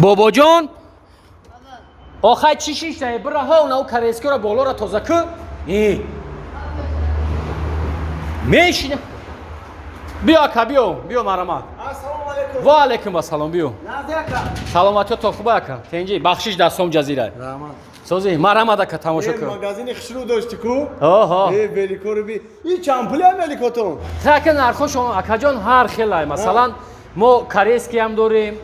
بابا جان آخه چی شیش نه برا ها اونو کریسکی را بالا را تازه که میشینه بیا که بیا مرمت السلام علیکم و علیکم السلام بیو نازیکا سلامتی تو خوبه که تنجی بخشش دستم جزیره رحمت سوزی مرمت که تماشا کن مغازین خشرو داشتی کو آها ولیکو رو بی این چامپلی هم ولیکو تو تاکه نرخوش اکا جان هر خیلی مثلا ما کریسکی هم داریم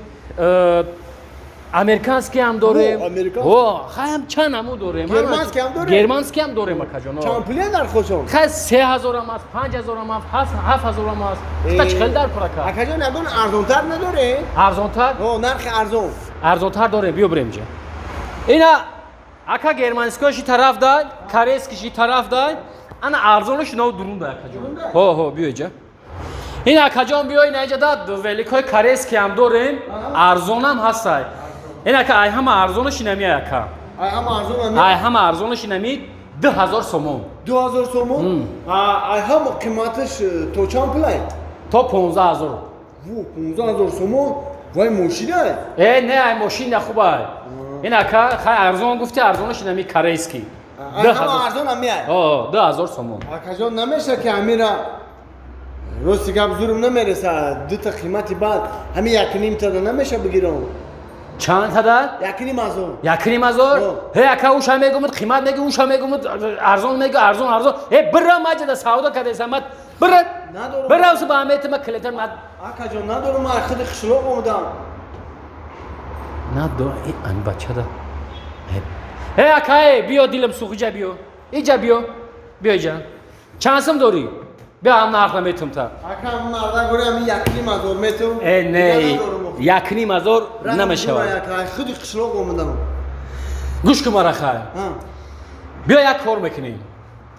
امریکانسکی هم داریم خیلی چند همو داریم گرمانسکی هم داریم گرمانسکی هم داریم اکا جان چامپلی نرخوشون خیلی 3000 هم هست 5000 هم هست 7000 هم هست تا چقدر در پرکا اکا جان نگون ارزونتر نداره ارزونتر نرخ ارزون ارزونتر داره بیا بریم اینجا اینا اکا گرمانسکیش طرف داد کریسکیش طرف داد انا ارزونش نو درون داد اکا جان هو بیا اینجا این اکا جان بیا اینجا داد ولیکای کریسکی هم داریم ارزون هم هست این اکا ای هم ارزونش نمیاد اکا ای هم ارزونش نمیاد 2000 سومون 2000 سومون ای هم قیمتش تو چامپلی تا 15000 وو 15000 سومون وای ماشینه نه ای ماشین خوبه این اکا خیلی ارزون گفتی ارزونش نمیاد کریسکی ای هم ارزون هم میاد 2000 سومون اکا جان نمیشه که امیرا راستی گپ زورم نمیرسه دو تا قیمتی بعد همین یک نیم تا نمیشه بگیرم چند تا داد؟ 1,500 هی اکا اوشا میگم قیمت میگه اوشا میگم ارزون میگه ارزون هی برا ماجد سعودا کده سمت برا واسه با امیت ما کلیتر مد اکا جان ندارم ما خود خشلوق اومدم ندارم این بچه ده هی اکا بیا دیلم سوخیجا بیا اینجا بیا اینجا چند سم داری؟ بیا هم نرخ نمیتم تا اکا مردا گوری همین 1,500 میتون نه 1,500 نمیشه خود خشلوق اومدم گوش که مرا خواهی بیا یک کار میکنیم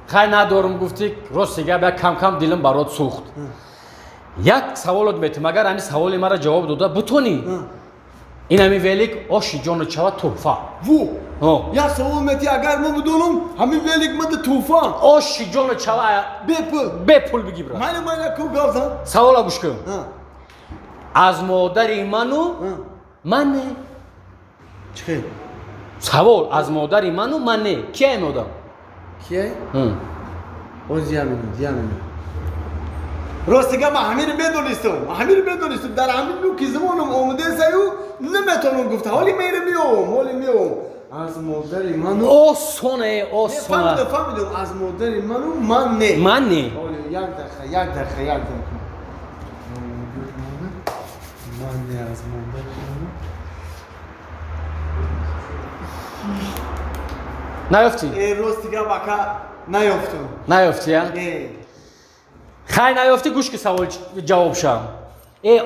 خواهی ندارم گفتی راستی بیا کم کم دیلم برات سوخت یک سوالات میتونم اگر همین سوالی مرا جواب داده بتونی این همین ولیک آشی جان چوا توفا وو یک سوال میتی اگر ما بدونم همین ولیک مده توفا آشی جان چوا به پول بگی برا من کو گفتم سوالا گوش کن از مادر منو منه چه سوال از مادر منو منه کیه مادر کیه اوزیامینو راستی که ما همین بدونستم در همین لوکی زمانم اومده سایو نمیتونم گفت حالی میرم از مادر منو آسونه فهمیدم از مادر منو منه منه یک دقیقه منه از مادر نیافتی؟ راستی که بکا نیافتی ها؟ خیلی نیافتی گوش که سوال جواب شم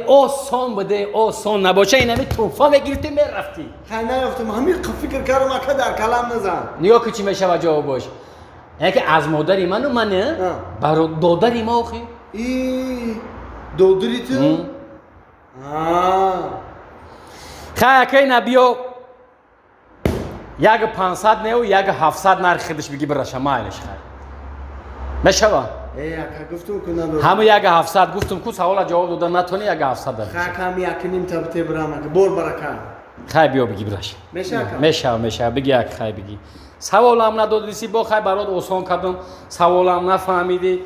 آسان بده آسان نباشه این همه توفا بگیرتی میرفتی خیلی نیافتم همین فکر کردم اکا در کلم نزن نیا که چی میشه و جواب باش که از مادری منو منه برای دادری ما آخی دادری تو؟ خیلی که نبیا یک 500 نه و یک 700 نرخیدش بگی برشم مایلش خیلی میشه با؟ اکا گفتم که ندارم همه یک 700 گفتم که سوال جواب دادن نتونی یک 700 دارم خیلی کمی یک نیم تبته برام اکا بور برکن خیلی بیا بگی برش میشه بگی یک خیلی بگی سوال هم ندادیسی با خیلی برات آسان کردم سوال هم نفهمیدی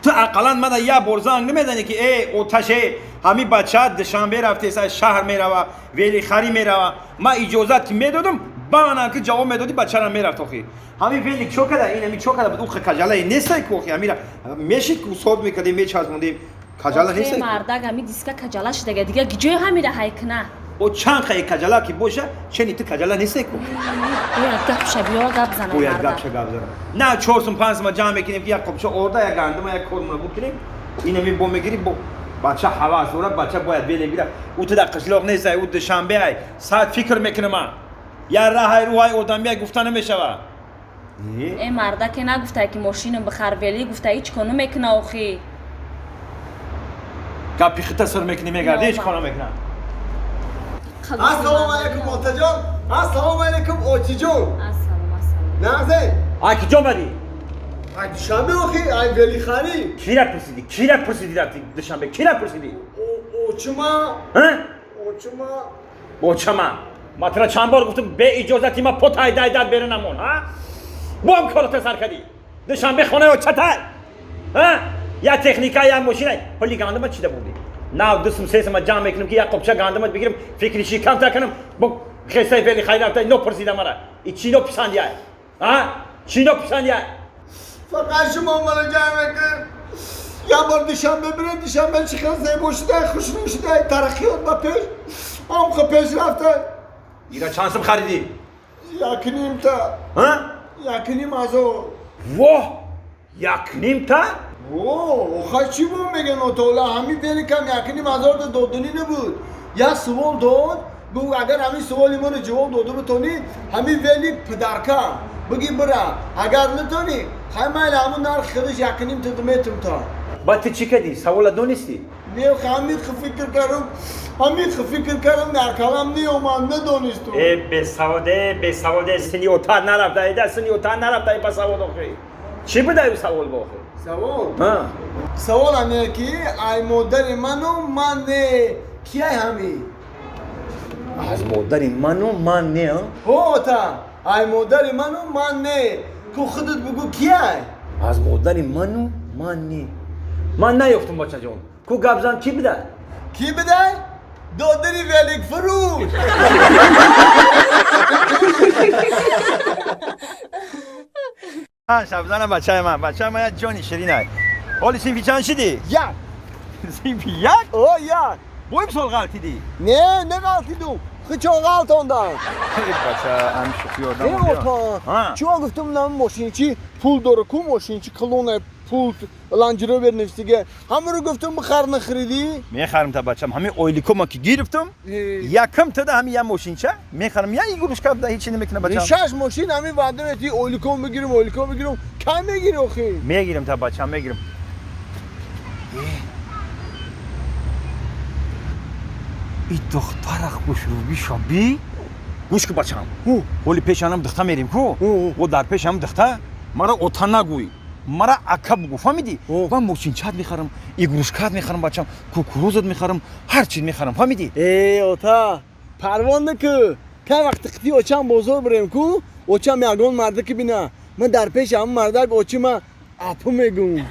تو اقلا من یه برزنگ نمیدونی که اوتشه همین بچه دشنبه رفته سر شهر میروه ولی خری میروه ما اجازت میدادم بانم که جواب میدادی بچه را میرفت آخی همین ولی چو کده این همین چو کده بود اون کجاله نیسته که آخی همین میشید که صحبت میکردیم میچسبوندیم کجاله نیسته مردگ همین دیسکا کجاله شده دیگه گیجه همین های کنه او چند خیلی کجاله که باشه چنی تو کجاله نیسته که باید گپ شبیه گپ زنه مردگ نه 4 5 ما جمع میکنیم که یک قبچه ارده یک گندم یک کدوم بکنیم این همین بو میگیری با بچه حواس داره بچه باید بیل میگیره او تو در قشلاق نیست او دشنبه ای ساعت فکر میکنه من یا راه روهای آدمی گفتن نمیشه این مرده که نگفته که ماشینم بخر ولی گفته هیچ کنو میکنه آخی گپی خیلی سر میکنی میگرده هیچ کنو میکنه السلام علیکم اوتا جان السلام علیکم اوچی جان السلام نازه آکی جا بدی ای دوشنبه آخی ای ولی خری کی را پرسیدی رفتی دوشنبه کی را پرسیدی اوچما اوچما ما ترا چند بار گفتم به اجازتی ما پتای دایداد برنمون ها بام کارت سر کردی دوشنبه خونه و چتای ها یا تکنیکا یا ماشین ولی گاندم چی بودی نه دوستم سه ما جام میکنم که یا قبچه گاندم بگیرم فکریشی کم تا کنم با خیسای ولی خیر رفته نو پرسیدم مرا این چی نو پسندیه ها چی نو پسندیه فقط شما مال جمع کن یا بار دوشنبه بریم دوشنبه چی خواست باشده خوشنو شده ترقیات با پیش هم خب پیش رفته ایرا چانسم خریدی یکنیم تا ها یکنیم از او واه یک نیم تا اوه خواهی چی بود میگن اوتولا همین بیلی کم یکنیم از او دادنی نبود یا سوال داد بگو اگر همین سوالی من جواب داده بتونی همین ولی پدرکم بگی برا اگر نتونی همه همون نرخ خودش یکنیم تا دمیتم تا با تو چی کردی سوال دونستی نه همین فکر کردم همین فکر کردم در کلام نیومد ندونستم به سواده سنی اوتا نرفته ایده سنی اوتا نرفته ای با سواد آخری چی بوده او سوال با آخری؟ سوال؟ ها سوال همه که ای مادر منو من نه کیه همی؟ از مادر منو من نه هو تا ای مادر منو من نه که خودت بگو کیه؟ از مادر منو من نه من نیفتم بچه جون کو گبزن کی بده؟ کی بده؟ دادری ولیک فروش ها شبزنم بچه من جانی شرینه حالی سینفی چند شدی؟ یک سینفی یک؟ او یک بویم سال غلطی دی نه غلطی دو خیلی غلطاندم بچه هم شفی آدم نه اوتا چون گفتم نام ماشین چی پول داره کو ماشین چی کلونه پول لانجرو بر نفسیگه همه رو گفتم بخر نخریدی میخرم تا بچم همین اویلیکو ما که گرفتم یکم تا ده همین یه ماشین چه میخرم یا این گروش کب ده هیچی نمیکنه بچم شش ماشین همین وعده میتی اویلیکو بگیرم کم میگیری آخی میگیرم تا بچم میگیرم این دختر خوش رو بیشابی گوش که بچم ولی پیشانم دخته میریم کو و در پیشم دخته مرا اوتا نگوی مرا عقب گفت فهمیدی من موچینچات میخرم ایگروشکات میخرم بچم کوکروزت میخرم هر چیز میخرم فهمیدی ای اوتا پروانه که وقت خطی اوچم بزرگ بریم کو اوچم یگان مرده که بینا من در پیش هم مرده که اوچی من اپو میگم